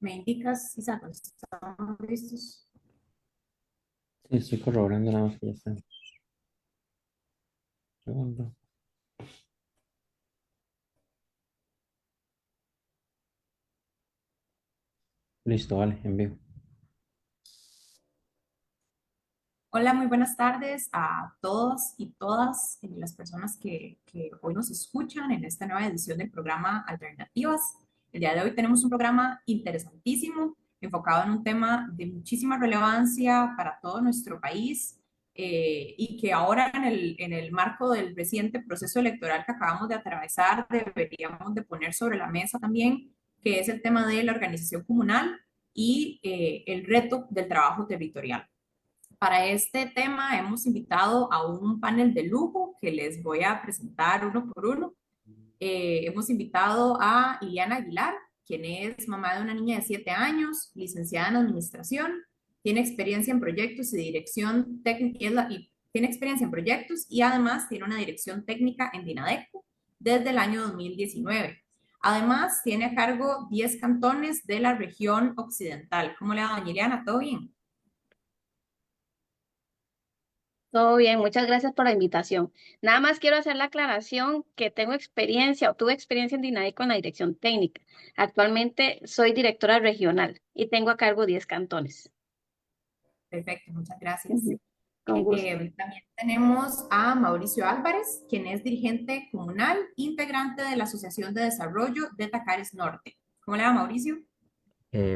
¿Me indicas, Isa, cuando estamos listos? Sí, estoy corroborando nada más que ya está. Segundo. Listo, vale, envío. Hola, muy buenas tardes a todos y todas las personas que hoy nos escuchan en esta nueva edición del programa Alternativas. El día de hoy tenemos un programa interesantísimo, enfocado en un tema de muchísima relevancia para todo nuestro país y que ahora en el marco del reciente proceso electoral que acabamos de atravesar deberíamos de poner sobre la mesa también, que es el tema de la organización comunal y el reto del trabajo territorial. Para este tema hemos invitado a un panel de lujo que les voy a presentar uno por uno. Hemos invitado a Iliana Aguilar, quien es mamá de una niña de 7 años, licenciada en administración, tiene experiencia en proyectos y dirección técnica, y tiene experiencia en proyectos y además tiene una dirección técnica en Dinadeco desde el año 2019. Además, tiene a cargo 10 cantones de la región occidental. ¿Cómo le va, doña Iliana? ¿Todo bien? Todo bien, muchas gracias por la invitación. Nada más quiero hacer la aclaración que tengo experiencia o tuve experiencia en DINADECO en la dirección técnica. Actualmente soy directora regional y tengo a cargo 10 cantones. Perfecto, muchas gracias. Ujú. Con gusto. También tenemos a Mauricio Álvarez, quien es dirigente comunal, integrante de la Asociación de Desarrollo de Tacares Norte. ¿Cómo le va, Mauricio?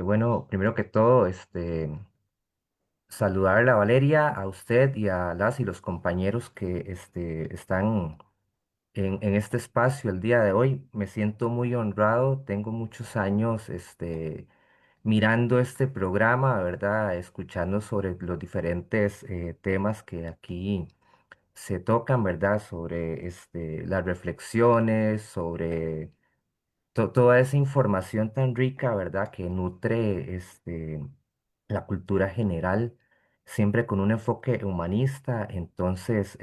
Bueno, primero que todo, saludarla a Valeria, a usted y a las y los compañeros que están en este espacio el día de hoy. Me siento muy honrado, tengo muchos años mirando este programa, ¿verdad? Escuchando sobre los diferentes temas que aquí se tocan, ¿verdad? Sobre las reflexiones, sobre toda esa información tan rica, ¿verdad? Que nutre la cultura general, siempre con un enfoque humanista. Entonces,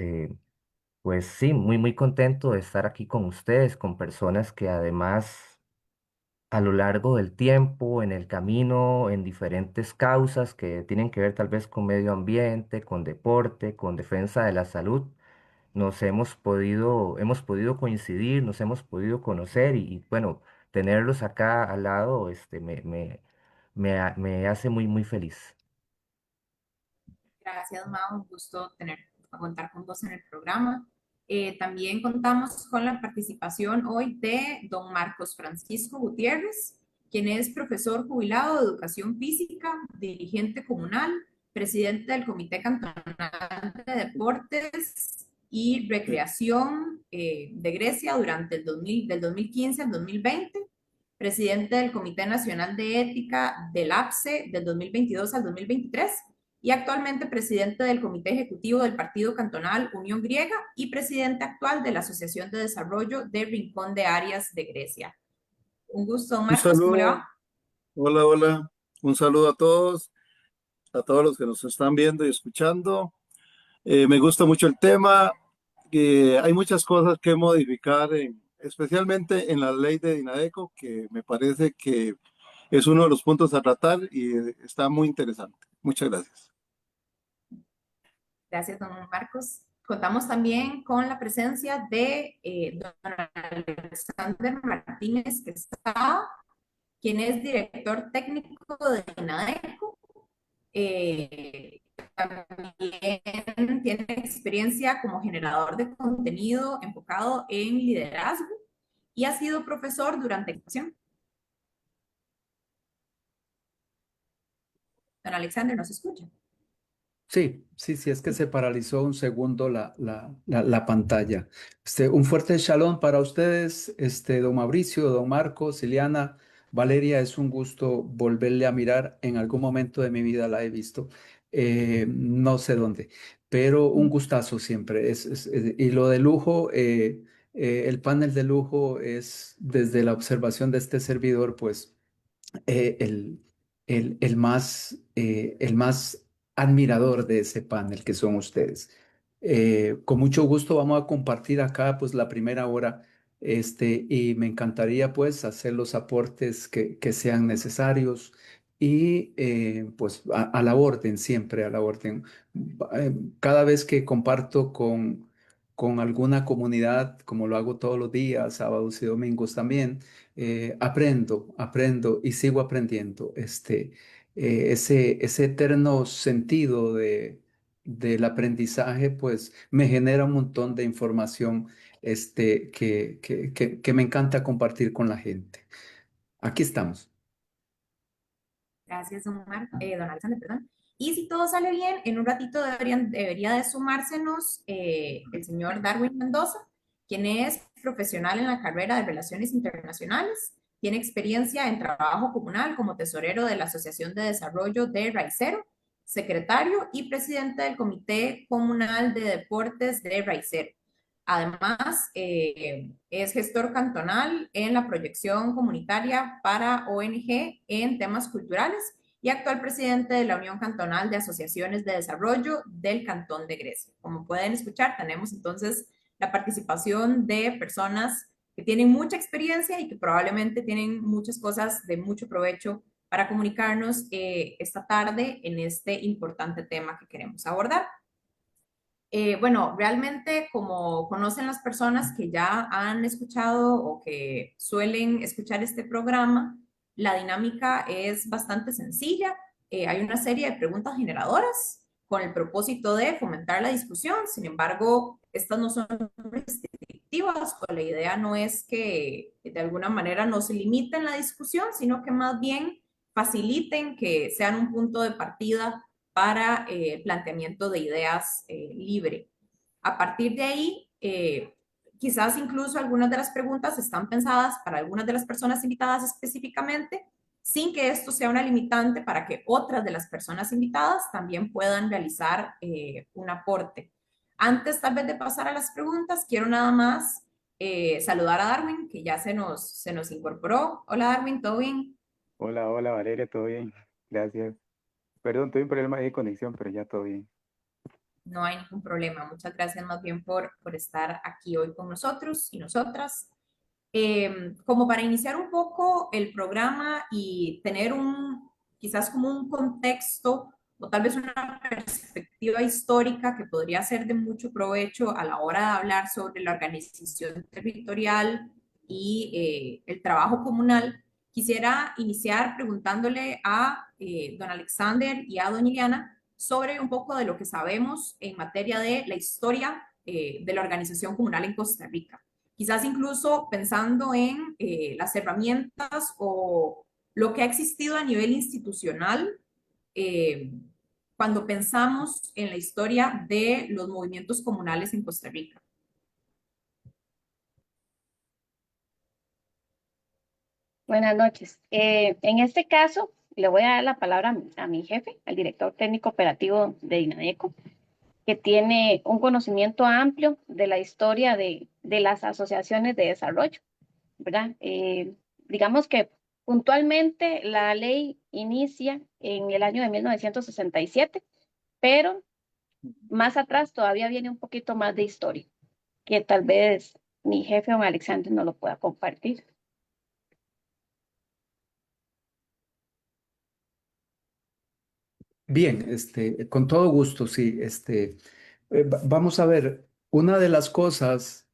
pues sí, muy, muy contento de estar aquí con ustedes, con personas que además a lo largo del tiempo, en el camino, en diferentes causas que tienen que ver tal vez con medio ambiente, con deporte, con defensa de la salud hemos podido coincidir, nos hemos podido conocer y, bueno, tenerlos acá al lado, me hace muy, muy feliz. Gracias, Mau. Un gusto contar con vos en el programa. También contamos con la participación hoy de don Marcos Francisco Gutiérrez, quien es profesor jubilado de educación física, dirigente comunal, presidente del Comité Cantonal de Deportes y Recreación de Grecia durante del 2015 al 2020, presidente del Comité Nacional de Ética del APSE del 2022 al 2023 y actualmente presidente del Comité Ejecutivo del Partido Cantonal Unión Griega y presidente actual de la Asociación de Desarrollo de Rincón de Arias de Grecia. Un gusto, Un Marcos, ¿cómo le saludo, va? hola, hola, un saludo a todos los que nos están viendo y escuchando. Me gusta mucho el tema, hay muchas cosas que modificar, especialmente en la ley de Dinadeco, que me parece que es uno de los puntos a tratar y está muy interesante. Muchas gracias. Gracias, don Marcos. Contamos también con la presencia de don Alexander Martínez Quesada, quien es director técnico de INADECO. También tiene experiencia como generador de contenido enfocado en liderazgo y ha sido profesor durante la educación. Don Alexander, ¿nos escucha? Sí, sí, sí, es que se paralizó un segundo la pantalla. Un fuerte shalom para ustedes, don Mauricio, don Marcos, Ileana, Valeria, es un gusto volverle a mirar. En algún momento de mi vida la he visto, no sé dónde, pero un gustazo siempre. Y lo de lujo, el panel de lujo es desde la observación de este servidor, pues eh, el, el más admirador de ese panel que son ustedes. Con mucho gusto vamos a compartir acá pues la primera hora y me encantaría pues hacer los aportes que sean necesarios y pues a la orden, siempre a la orden. Cada vez que comparto con alguna comunidad, como lo hago todos los días, sábados y domingos también, aprendo y sigo aprendiendo. Ese eterno sentido del aprendizaje, pues me genera un montón de información que me encanta compartir con la gente. Aquí estamos. Gracias, don Alexander, perdón. Y si todo sale bien, en un ratito debería de sumársenos el señor Darwin Mendoza, quien es profesional en la carrera de Relaciones Internacionales, tiene experiencia en trabajo comunal como tesorero de la Asociación de Desarrollo de Raicero, secretario y presidente del Comité Comunal de Deportes de Raicero. Además, es gestor cantonal en la proyección comunitaria para ONG en temas culturales y actual presidente de la Unión Cantonal de Asociaciones de Desarrollo del Cantón de Grecia. Como pueden escuchar, tenemos entonces la participación de personas que tienen mucha experiencia y que probablemente tienen muchas cosas de mucho provecho para comunicarnos esta tarde en este importante tema que queremos abordar. Bueno, realmente como conocen las personas que ya han escuchado o que suelen escuchar este programa, la dinámica es bastante sencilla. Hay una serie de preguntas generadoras con el propósito de fomentar la discusión. Sin embargo, estas no son restrictivas o la idea no es que de alguna manera no se limiten la discusión, sino que más bien faciliten que sean un punto de partida para planteamiento de ideas libre. A partir de ahí, quizás incluso algunas de las preguntas están pensadas para algunas de las personas invitadas específicamente, sin que esto sea una limitante para que otras de las personas invitadas también puedan realizar un aporte. Antes tal vez de pasar a las preguntas, quiero nada más saludar a Darwin, que ya se nos incorporó. Hola Darwin, ¿todo bien? Hola, hola Valeria, ¿todo bien? Gracias. Perdón, tuve un problema de conexión, pero ya todo bien. No hay ningún problema. Muchas gracias más bien por estar aquí hoy con nosotros y nosotras. Como para iniciar un poco el programa y tener quizás como un contexto o tal vez una perspectiva histórica que podría ser de mucho provecho a la hora de hablar sobre la organización territorial y el trabajo comunal, quisiera iniciar preguntándole a don Alexander y a doña Iliana sobre un poco de lo que sabemos en materia de la historia de la organización comunal en Costa Rica. Quizás incluso pensando en las herramientas o lo que ha existido a nivel institucional eh, cuando pensamos en la historia de los movimientos comunales en Costa Rica. Buenas noches. En este caso, le voy a dar la palabra a mi jefe, al director técnico operativo de Dinadeco, que tiene un conocimiento amplio de la historia de las asociaciones de desarrollo, ¿verdad? Digamos que puntualmente la ley inicia en el año de 1967, pero más atrás todavía viene un poquito más de historia, que tal vez mi jefe, don Alexander, no lo pueda compartir. Bien, con todo gusto, sí. Vamos a ver, una de las cosas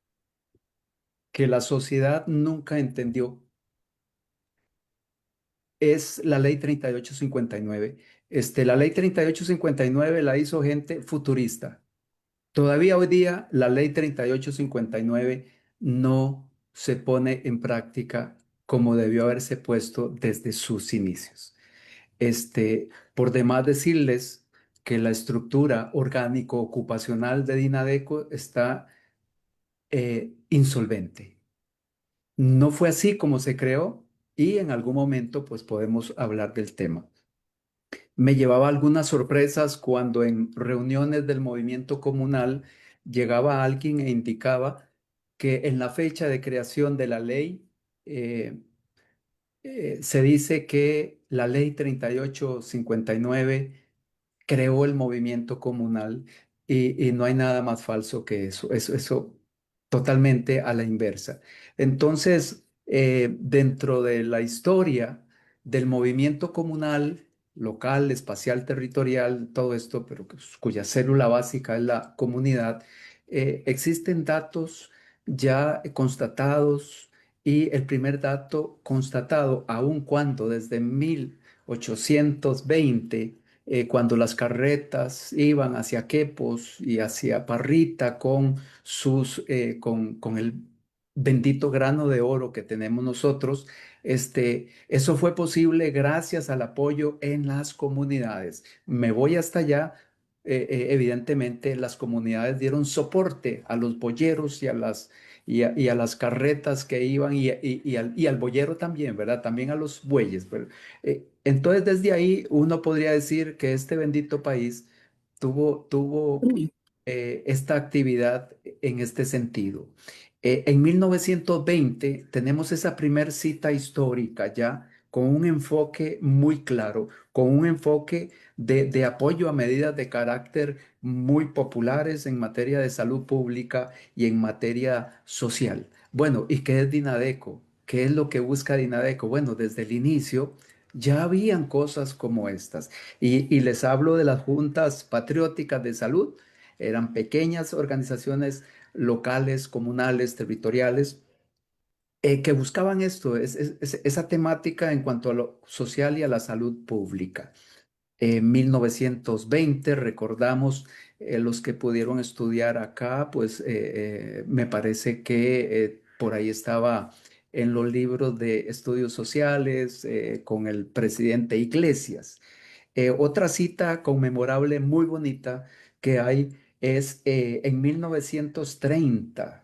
que la sociedad nunca entendió es la ley 3859. La ley 3859 la hizo gente futurista. Todavía hoy día la ley 3859 no se pone en práctica como debió haberse puesto desde sus inicios. Por demás decirles que la estructura orgánico-ocupacional de Dinadeco está insolvente. No fue así como se creó y en algún momento pues podemos hablar del tema. Me llevaba algunas sorpresas cuando en reuniones del movimiento comunal llegaba alguien e indicaba que en la fecha de creación de la ley eh, se dice que la ley 3859 creó el movimiento comunal y no hay nada más falso que eso. Eso totalmente a la inversa. Entonces, dentro de la historia del movimiento comunal, local, espacial, territorial, todo esto, pero cuya célula básica es la comunidad, existen datos ya constatados y el primer dato constatado, aun cuando desde 1820 cuando las carretas iban hacia Quepos y hacia Parrita con el bendito grano de oro que tenemos nosotros, eso fue posible gracias al apoyo en las comunidades. Me voy hasta allá. Evidentemente, las comunidades dieron soporte a los boyeros y a las carretas que iban y al boyero también, ¿verdad? También a los bueyes. Entonces, desde ahí uno podría decir que este bendito país tuvo esta actividad en este sentido. En 1920 tenemos esa primer cita histórica ya con un enfoque muy claro, con un enfoque de apoyo a medidas de carácter muy populares en materia de salud pública y en materia social. Bueno, ¿y qué es Dinadeco? ¿Qué es lo que busca Dinadeco? Bueno, desde el inicio ya habían cosas como estas. Y les hablo de las juntas patrióticas de salud. Eran pequeñas organizaciones locales, comunales, territoriales, que buscaban esto, esa temática en cuanto a lo social y a la salud pública. En 1920, recordamos, los que pudieron estudiar acá, pues me parece que por ahí estaba en los libros de estudios sociales con el presidente Iglesias. Otra cita conmemorable muy bonita que hay es en 1930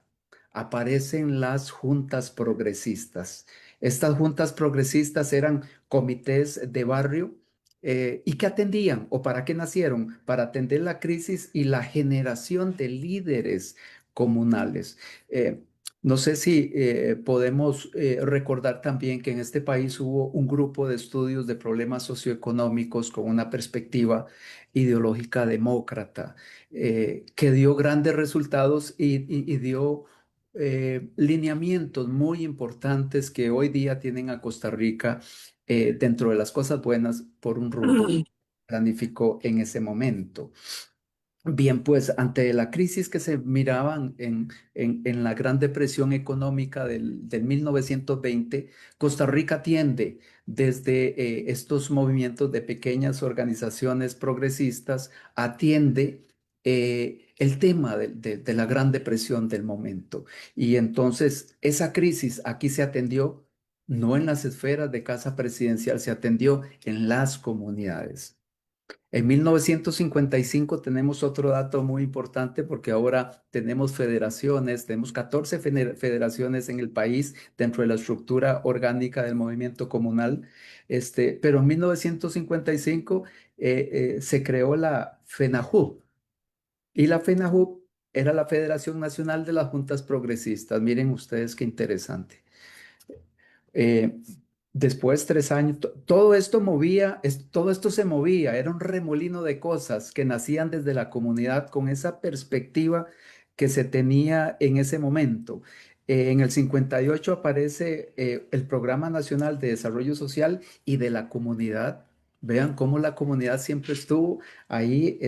aparecen las juntas progresistas. Estas juntas progresistas eran comités de barrio y que atendían o para qué nacieron, para atender la crisis y la generación de líderes comunales. No sé si podemos recordar también que en este país hubo un grupo de estudios de problemas socioeconómicos con una perspectiva ideológica demócrata, que dio grandes resultados y dio lineamientos muy importantes que hoy día tienen a Costa Rica dentro de las cosas buenas por un rumbo que planificó en ese momento. Bien, pues ante la crisis que se miraban en la Gran Depresión económica del 1920, Costa Rica tiende desde estos movimientos de pequeñas organizaciones progresistas, atiende el tema de la Gran Depresión del momento. Y entonces esa crisis aquí se atendió no en las esferas de casa presidencial, se atendió en las comunidades. En 1955 tenemos otro dato muy importante porque ahora tenemos federaciones, tenemos 14 federaciones en el país dentro de la estructura orgánica del movimiento comunal. Pero en 1955 se creó la FENAJUP y la FENAJUP era la Federación Nacional de las Juntas Progresistas. Miren ustedes qué interesante. Eh, Después, 3 años, todo esto movía, todo esto se movía, era un remolino de cosas que nacían desde la comunidad con esa perspectiva que se tenía en ese momento. En el 58 aparece el Programa Nacional de Desarrollo Social y de la comunidad. Vean cómo la comunidad siempre estuvo ahí,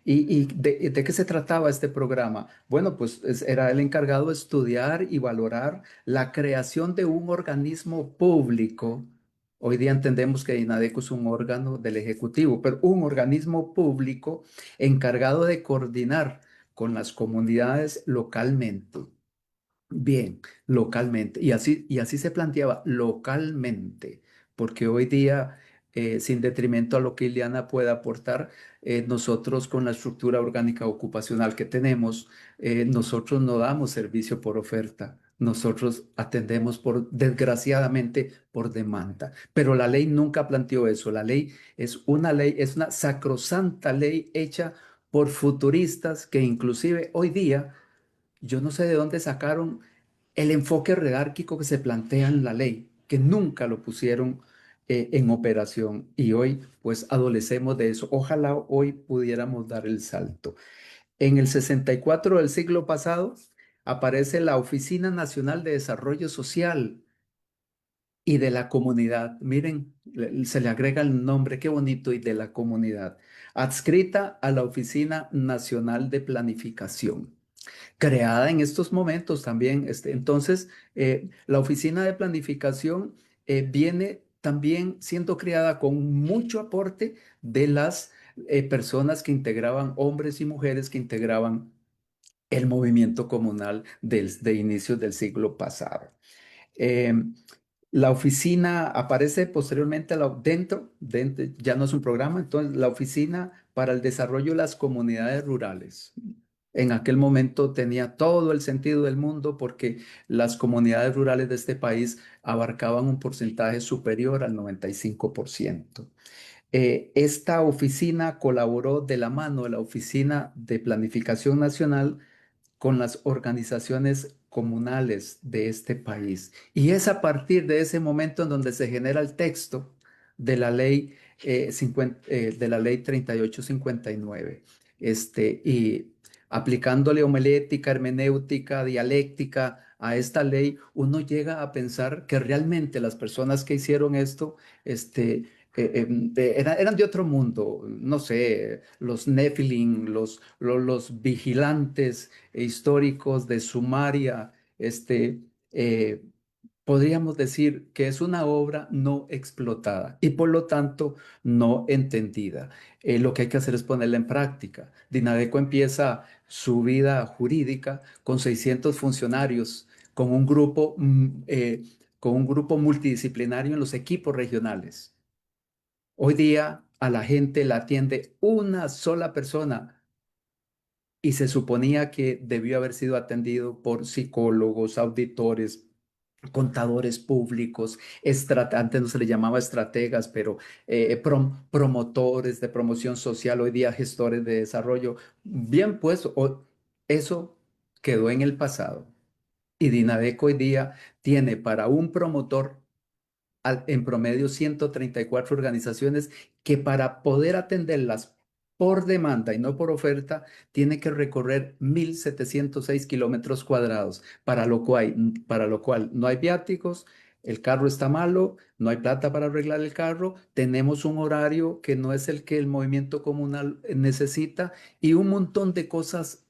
y de qué se trataba este programa. Bueno, pues era el encargado de estudiar y valorar la creación de un organismo público. Hoy día entendemos que INADECO es un órgano del Ejecutivo, pero un organismo público encargado de coordinar con las comunidades localmente. Bien, localmente. Y así se planteaba, localmente, porque hoy día, sin detrimento a lo que Ileana pueda aportar, nosotros con la estructura orgánica ocupacional que tenemos, nosotros no damos servicio por oferta, nosotros atendemos desgraciadamente, por demanda. Pero la ley nunca planteó eso. La ley, es una sacrosanta ley hecha por futuristas que inclusive hoy día yo no sé de dónde sacaron el enfoque redárquico que se plantea en la ley, que nunca lo pusieron en operación y hoy pues adolecemos de eso. Ojalá hoy pudiéramos dar el salto. En el 64 del siglo pasado aparece la Oficina Nacional de Desarrollo Social y de la Comunidad. Miren, se le agrega el nombre, qué bonito, y de la Comunidad, adscrita a la Oficina Nacional de Planificación, creada en estos momentos también. Entonces, la Oficina de Planificación viene también siendo creada con mucho aporte de las personas que integraban, hombres y mujeres que integraban el movimiento comunal de inicios del siglo pasado. Eh, la oficina aparece posteriormente dentro, ya no es un programa, entonces la Oficina para el Desarrollo de las Comunidades Rurales. En aquel momento tenía todo el sentido del mundo porque las comunidades rurales de este país abarcaban un porcentaje superior al 95%. Esta oficina colaboró de la mano de la Oficina de Planificación Nacional con las organizaciones comunales de este país. Y es a partir de ese momento en donde se genera el texto de la ley, 3859. Y aplicándole homilética, hermenéutica, dialéctica a esta ley, uno llega a pensar que realmente las personas que hicieron esto, eran de otro mundo, no sé, los Nephilim, los vigilantes históricos de Sumaria. este, eh, Podríamos decir que es una obra no explotada y por lo tanto no entendida. Lo que hay que hacer es ponerla en práctica. Dinadeco empieza su vida jurídica con 600 funcionarios, con con un grupo multidisciplinario en los equipos regionales. Hoy día a la gente la atiende una sola persona y se suponía que debió haber sido atendido por psicólogos, auditores, contadores públicos, antes no se le llamaba estrategas, pero promotores de promoción social, hoy día gestores de desarrollo. Bien, pues eso quedó en el pasado. Y Dinadeco hoy día tiene para un promotor en promedio 134 organizaciones que para poder atenderlas por demanda y no por oferta, tiene que recorrer 1.706 kilómetros cuadrados, para lo cual no hay viáticos, el carro está malo, no hay plata para arreglar el carro, tenemos un horario que no es el que el movimiento comunal necesita y un montón de cosas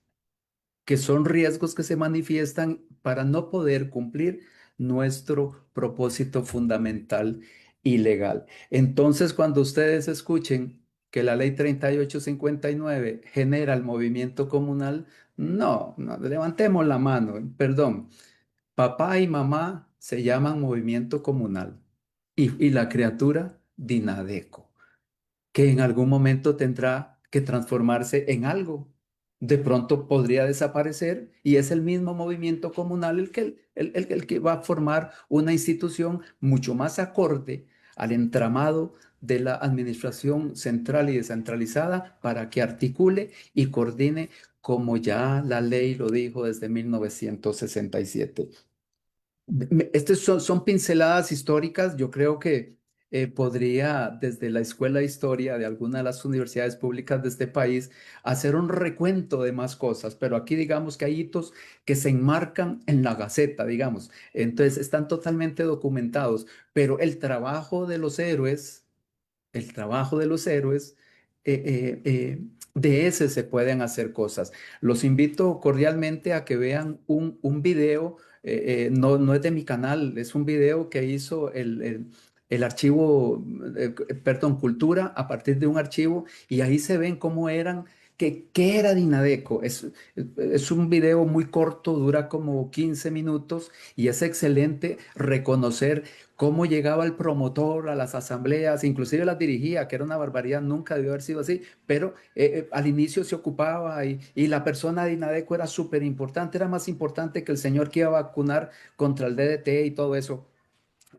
que son riesgos que se manifiestan para no poder cumplir nuestro propósito fundamental y legal. Entonces, cuando ustedes escuchen que la ley 3859 genera el movimiento comunal, no, levantemos la mano, perdón. Papá y mamá se llaman movimiento comunal y la criatura Dinadeco, que en algún momento tendrá que transformarse en algo. De pronto podría desaparecer y es el mismo movimiento comunal el que va a formar una institución mucho más acorde al entramado de la administración central y descentralizada para que articule y coordine como ya la ley lo dijo desde 1967. Estas son pinceladas históricas. Yo creo que podría, desde la Escuela de Historia de alguna de las universidades públicas de este país, hacer un recuento de más cosas, pero aquí digamos que hay hitos que se enmarcan en la Gaceta, digamos. Entonces están totalmente documentados, pero el trabajo de los héroes, de ese se pueden hacer cosas. Los invito cordialmente a que vean un video, no es de mi canal, es un video que hizo el archivo, perdón, Cultura, a partir de un archivo, y ahí se ven cómo eran. ¿Qué era Dinadeco? Es un video muy corto, dura como 15 minutos y es excelente reconocer cómo llegaba el promotor a las asambleas, inclusive las dirigía, que era una barbaridad, nunca debió haber sido así, pero al inicio se ocupaba y la persona de Inadeco era súper importante, era más importante que el señor que iba a vacunar contra el DDT y todo eso.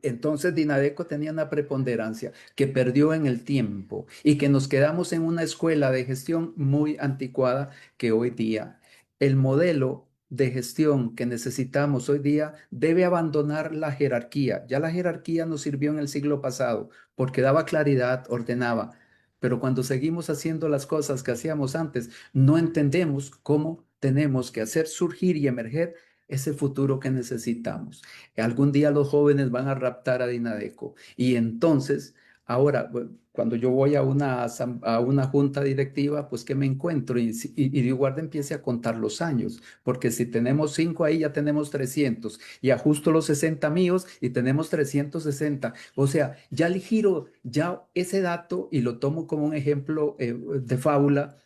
Entonces Dinadeco tenía una preponderancia que perdió en el tiempo y que nos quedamos en una escuela de gestión muy anticuada que hoy día el modelo de gestión que necesitamos hoy día debe abandonar la jerarquía. Ya la jerarquía nos sirvió en el siglo pasado porque daba claridad, ordenaba, pero cuando seguimos haciendo las cosas que hacíamos antes, no entendemos cómo tenemos que hacer surgir y emerger ese futuro que necesitamos. Algún día los jóvenes van a raptar a Dinadeco y entonces, ahora, cuando yo voy a a una junta directiva, pues que me encuentro y de guarda empiece a contar los años, porque si tenemos 5 ahí ya tenemos 300 y ajusto los 60 míos y tenemos 360. O sea, ya le giro ya ese dato y lo tomo como un ejemplo de fábula.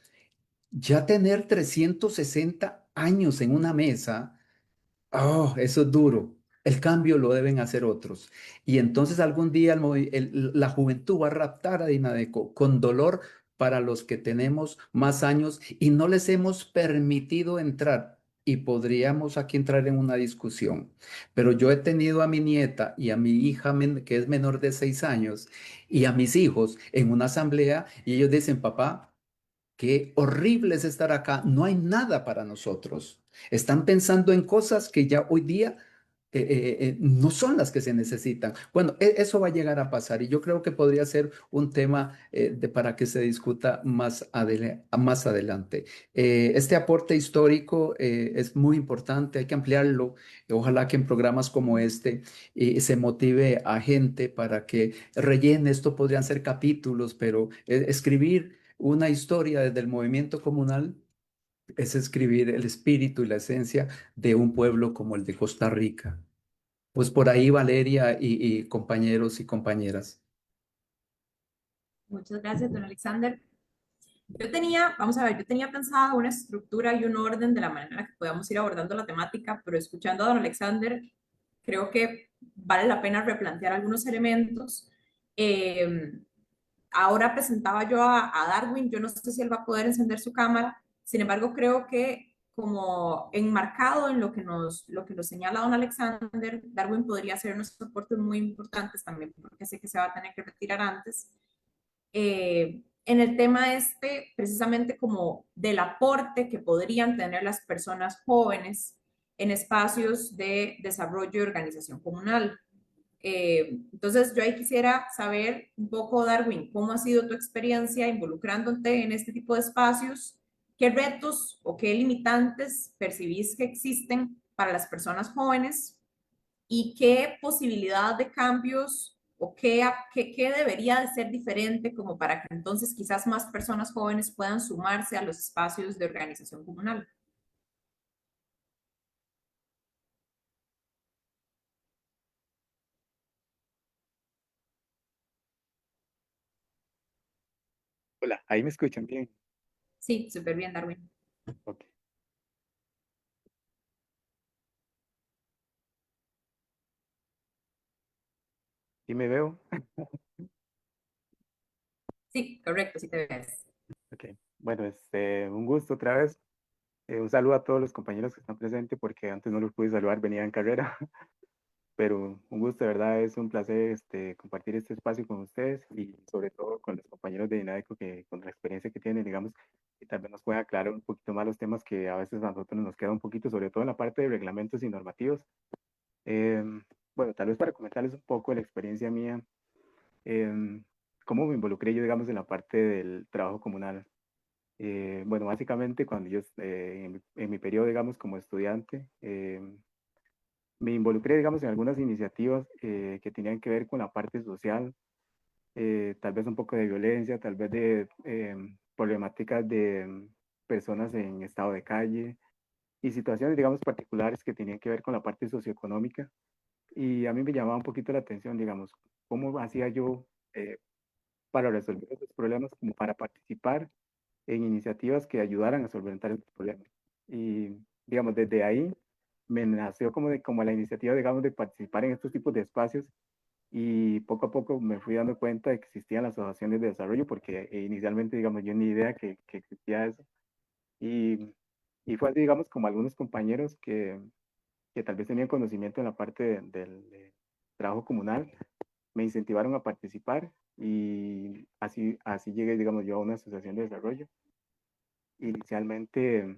Ya tener 360 años en una mesa, oh, eso es duro. El cambio lo deben hacer otros. Y entonces algún día la juventud va a raptar a Dinadeco con dolor para los que tenemos más años y no les hemos permitido entrar. Y podríamos aquí entrar en una discusión. Pero yo he tenido a mi nieta y a mi hija que es menor de 6 años y a mis hijos en una asamblea y ellos dicen, papá, qué horrible es estar acá. No hay nada para nosotros. Están pensando en cosas que ya hoy día no son las que se necesitan. Bueno, eso va a llegar a pasar y yo creo que podría ser un tema para que se discuta más adelante. Este aporte histórico es muy importante, hay que ampliarlo. Ojalá que en programas como este se motive a gente para que rellene. Esto podrían ser capítulos, pero escribir una historia desde el movimiento comunal es escribir el espíritu y la esencia de un pueblo como el de Costa Rica. Pues por ahí, Valeria y compañeros y compañeras. Muchas gracias, don Alexander. Yo tenía, vamos a ver, yo tenía pensada una estructura y un orden de la manera en la que podíamos ir abordando la temática, pero escuchando a don Alexander, creo que vale la pena replantear algunos elementos. Eh, Ahora presentaba yo a Darwin, yo no sé si él va a poder encender su cámara, sin embargo creo que como enmarcado en lo que nos señala don Alexander, Darwin podría ser unos aportes muy importantes también, porque sé que se va a tener que retirar antes. En el tema este, precisamente como del aporte que podrían tener las personas jóvenes en espacios de desarrollo y organización comunal. Entonces, yo ahí quisiera saber un poco, Darwin, cómo ha sido tu experiencia involucrándote en este tipo de espacios, qué retos o qué limitantes percibís que existen para las personas jóvenes y qué posibilidad de cambios o qué debería de ser diferente como para que entonces quizás más personas jóvenes puedan sumarse a los espacios de organización comunal. Hola, ahí me escuchan bien. Sí, súper bien, Darwin. Ok. ¿Y me veo? Sí, correcto, sí te ves. Ok. Bueno, un gusto otra vez. Un saludo a todos los compañeros que están presentes porque antes no los pude saludar, venía en carrera. Pero un gusto, de verdad, es un placer compartir este espacio con ustedes y sobre todo con los compañeros de Dinadeco que con la experiencia que tienen, digamos, y tal vez nos pueden aclarar un poquito más los temas que a veces a nosotros nos queda un poquito, sobre todo en la parte de reglamentos y normativos. Bueno, tal vez para comentarles un poco de la experiencia mía, cómo me involucré yo, digamos, en la parte del trabajo comunal. Bueno, básicamente cuando yo, en mi periodo, digamos, como estudiante, me involucré, digamos, en algunas iniciativas que tenían que ver con la parte social, tal vez un poco de violencia, tal vez de problemáticas de personas en estado de calle y situaciones, digamos, particulares que tenían que ver con la parte socioeconómica. Y a mí me llamaba un poquito la atención, digamos, cómo hacía yo para resolver esos problemas, como para participar en iniciativas que ayudaran a solventar esos problemas. Y, digamos, desde ahí me nació como la iniciativa, digamos, de participar en estos tipos de espacios y poco a poco me fui dando cuenta de que existían las asociaciones de desarrollo porque inicialmente, digamos, yo ni idea que existía eso. Y, y fue así, digamos, como algunos compañeros que tal vez tenían conocimiento en la parte del trabajo comunal, me incentivaron a participar y así llegué, digamos, yo a una asociación de desarrollo. Inicialmente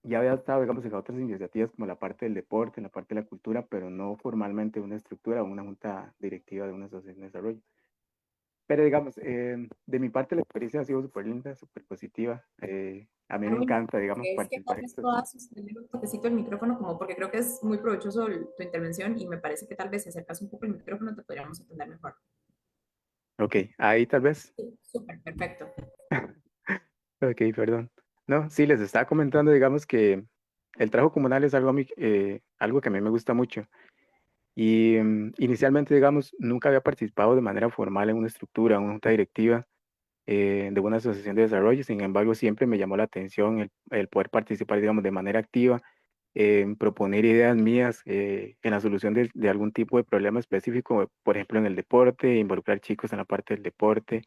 ya había estado, digamos, en otras iniciativas como la parte del deporte, en la parte de la cultura, pero no formalmente una estructura o una junta directiva de una asociación de desarrollo. Pero digamos, de mi parte la experiencia ha sido súper linda, súper positiva. A mí me Darwin, encanta, digamos, ¿crees que participar tal en vez estos. puedas sostener un toquecito el micrófono? Como porque creo que es muy provechoso tu intervención y me parece que tal vez si acercas un poco el micrófono te podríamos entender mejor. Ok, ahí tal vez. Sí, súper, perfecto. Ok, perdón. No, sí, les estaba comentando, digamos, que el trabajo comunal es algo, algo que a mí me gusta mucho. Y inicialmente, digamos, nunca había participado de manera formal en una estructura, una junta directiva de una asociación de desarrollo. Sin embargo, siempre me llamó la atención el poder participar, digamos, de manera activa, en proponer ideas mías en la solución de algún tipo de problema específico, por ejemplo, en el deporte, involucrar chicos en la parte del deporte,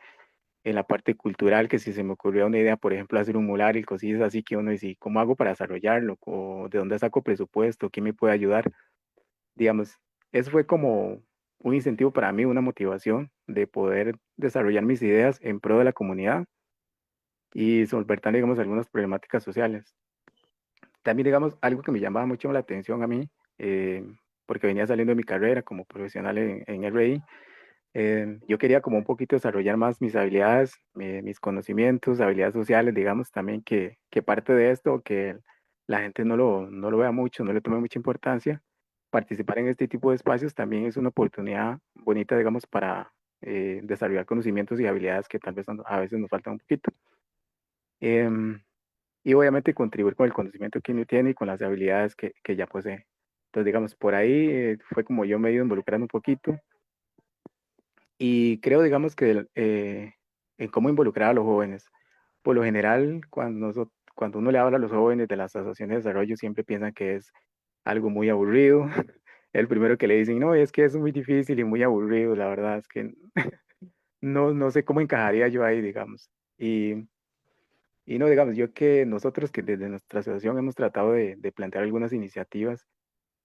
en la parte cultural, que si se me ocurrió una idea, por ejemplo, hacer un mural y cosillas así que uno dice, ¿cómo hago para desarrollarlo? ¿O de dónde saco presupuesto? ¿Quién me puede ayudar? Digamos, eso fue como un incentivo para mí, una motivación de poder desarrollar mis ideas en pro de la comunidad y solventar, digamos, algunas problemáticas sociales. También, digamos, algo que me llamaba mucho la atención a mí, eh, porque venía saliendo de mi carrera como profesional en RI, yo quería como un poquito desarrollar más mis habilidades, mis conocimientos, habilidades sociales, digamos, también que parte de esto, que la gente no lo vea mucho, no le tome mucha importancia. Participar en este tipo de espacios también es una oportunidad bonita, digamos, para desarrollar conocimientos y habilidades que tal vez a veces nos faltan un poquito. Em, y obviamente contribuir con el conocimiento que uno tiene y con las habilidades que ya posee. Entonces, digamos, por ahí fue como yo me he ido involucrando un poquito y creo, digamos, que en cómo involucrar a los jóvenes. Por lo general, cuando uno le habla a los jóvenes de las asociaciones de desarrollo, siempre piensan que es algo muy aburrido. El primero que le dicen, no, es que es muy difícil y muy aburrido, la verdad es que no sé cómo encajaría yo ahí, digamos. Y no, digamos, yo que nosotros que desde nuestra asociación hemos tratado de plantear algunas iniciativas,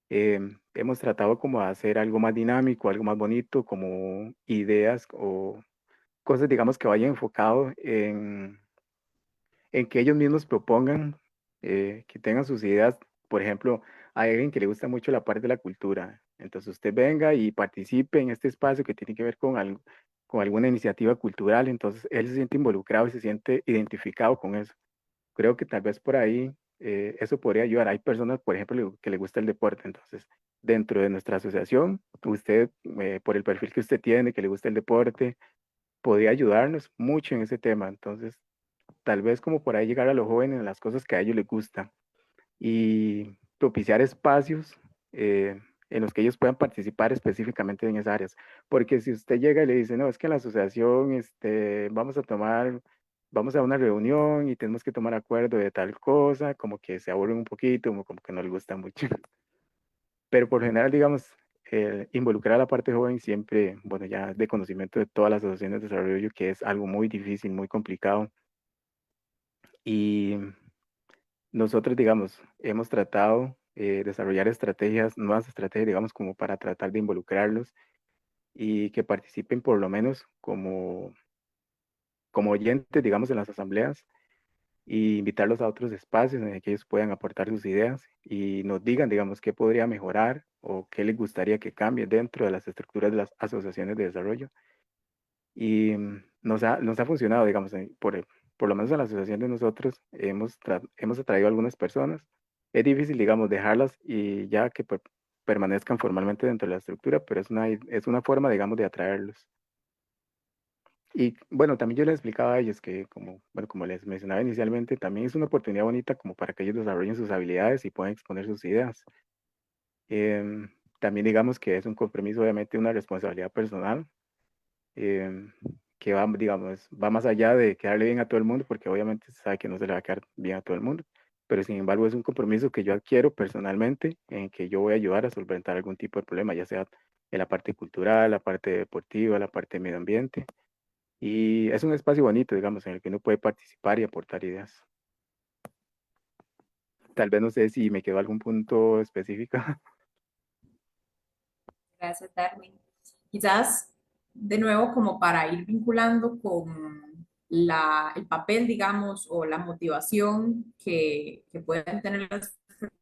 hemos tratado como de hacer algo más dinámico, algo más bonito, como ideas o cosas, digamos, que vayan enfocado en que ellos mismos propongan, que tengan sus ideas. Por ejemplo, hay alguien que le gusta mucho la parte de la cultura. Entonces usted venga y participe en este espacio que tiene que ver con algo, con alguna iniciativa cultural. Entonces él se siente involucrado y se siente identificado con eso. Creo que tal vez por ahí eso podría ayudar. Hay personas, por ejemplo, que le gusta el deporte. Entonces, dentro de nuestra asociación, usted, por el perfil que usted tiene, que le gusta el deporte, podría ayudarnos mucho en ese tema. Entonces, tal vez como por ahí llegar a los jóvenes en las cosas que a ellos les gustan y propiciar espacios en los que ellos puedan participar específicamente en esas áreas. Porque si usted llega y le dice, no, es que en la asociación vamos a una reunión y tenemos que tomar acuerdo de tal cosa, como que se aburren un poquito, como que no les gusta mucho. Pero por lo general, digamos, involucrar a la parte joven siempre, bueno, ya de conocimiento de todas las asociaciones de desarrollo, que es algo muy difícil, muy complicado. Y nosotros, digamos, hemos tratado desarrollar estrategias, nuevas estrategias, digamos, como para tratar de involucrarlos y que participen por lo menos como oyentes, digamos, en las asambleas y invitarlos a otros espacios en el que ellos puedan aportar sus ideas y nos digan, digamos, qué podría mejorar o qué les gustaría que cambie dentro de las estructuras de las asociaciones de desarrollo. Y nos ha funcionado, digamos, por lo menos en la asociación de nosotros hemos atraído a algunas personas. Es difícil, digamos, dejarlas y ya que permanezcan formalmente dentro de la estructura, pero es una forma, digamos, de atraerlos. Y bueno, también yo les explicaba a ellos que, bueno, como les mencionaba inicialmente, también es una oportunidad bonita como para que ellos desarrollen sus habilidades y puedan exponer sus ideas. Em, También digamos que es un compromiso, obviamente, una responsabilidad personal em, que va, digamos, va más allá de quedarle bien a todo el mundo, porque obviamente se sabe que no se le va a quedar bien a todo el mundo, pero sin embargo es un compromiso que yo adquiero personalmente en que yo voy a ayudar a solventar algún tipo de problema, ya sea en la parte cultural, la parte deportiva, la parte de medio ambiente, y es un espacio bonito, digamos, en el que uno puede participar y aportar ideas. Tal vez no sé si me quedó algún punto específico. Gracias, Darwin. Quizás, de nuevo, como para ir vinculando con el papel, digamos, o la motivación que pueden tener las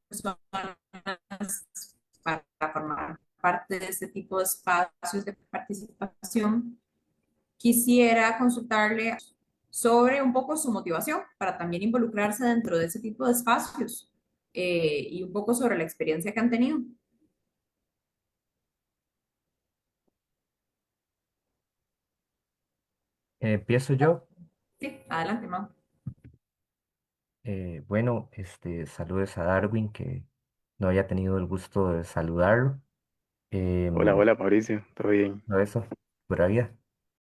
personas para formar parte de este tipo de espacios de participación, quisiera consultarle sobre un poco su motivación para también involucrarse dentro de ese tipo de espacios y un poco sobre la experiencia que han tenido. Empiezo yo. Sí, adelante, Mau. Bueno, saludos a Darwin, que no había tenido el gusto de saludarlo. Hola, Em, hola Mauricio, ¿todo bien? no, eso, pura vida.